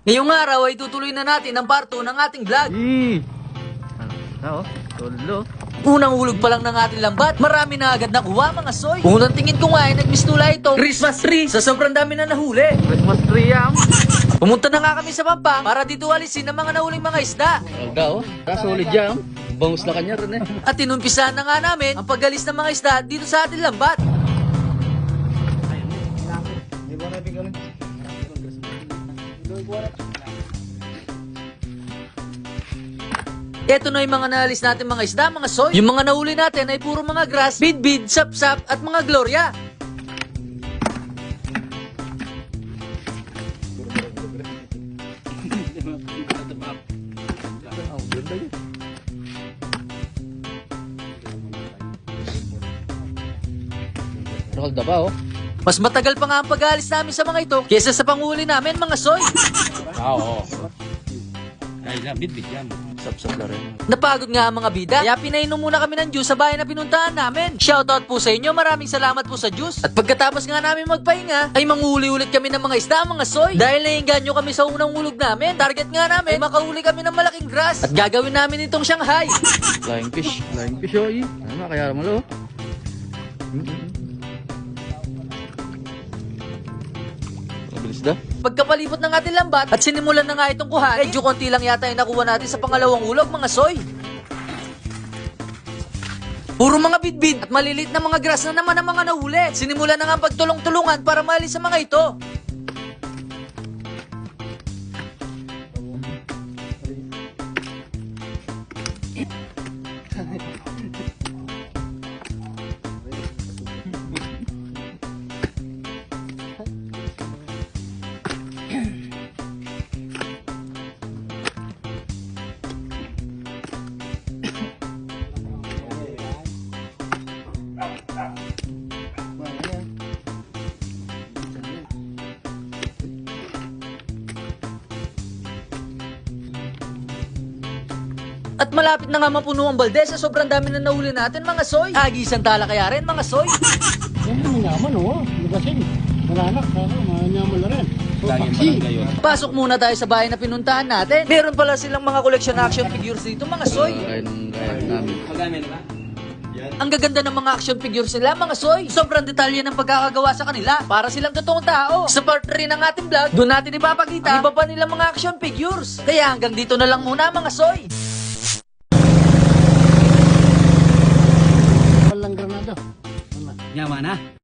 Ngayong araw ay tutuloy na natin ang part 2 ng ating vlog. Tulo. Unang hulog pa lang ng ating lambat, marami na agad nakuha mga soy. Unang tingin ko nga ay nagmistula itong Christmas tree sa sobrang dami na nahuli. Christmas tree yan. Pumunta na nga kami sa Pampang para dito alisin ang mga nahuling mga isda. Alga kasolid yan. Bangus na kanya rin eh. At tinumpisahan na nga namin ang pag-alis ng mga isda dito sa ating lambat. Ito na yung mga naalis natin mga isda, mga soy. Yung mga nahuli natin ay puro mga grass, bidbid, sapsap at mga gloria. Rokalda pa Mas matagal pa nga ang pag-aalis namin sa mga ito kesa sa panghuli namin mga soy. Oo. Ay lang, bit yan. Sapsap na rin. Napagod nga ang mga bida, kaya pinainom muna kami ng juice sa bahay na pinuntahan namin. Shoutout po sa inyo, maraming salamat po sa juice. At pagkatapos nga namin magpahinga, ay manghuli ulit kami ng mga isda, mga soy. Dahil nainganyo kami sa unang hulog namin, target nga namin, makahuli kami ng malaking grass. At gagawin namin itong Shanghai. Flying fish. Flying fish Ano kaya malo? Mabilis da. Pagkapalibot ng ating lambat at sinimulan na nga itong kuhanin, medyo konti lang yata yung nakuha natin sa pangalawang hulog mga soy. Puro mga bidbid at malilit na mga grass na naman ang mga nahuli. Sinimulan na nga ang pagtulong-tulungan para maalis sa mga ito. At malapit na nga mapuno ang balde sa sobrang dami na nahuli natin mga soy. Agisan tala kaya rin mga soy. Yan ang yaman lugasin. Malanak, manyaman na rin. Pasok muna tayo sa bahay na pinuntahan natin. Meron pala silang mga collection action figures dito mga soy. Kaya nung namin. Ang gaganda ng mga action figures nila mga soy. Sobrang detalye ng pagkakagawa sa kanila. Para silang totoong tao. Sa part 3 ng ating vlog, doon natin ipapakita ang iba pa nilang mga action figures. Kaya hanggang dito na lang muna mga soy. Walang granada. Yaman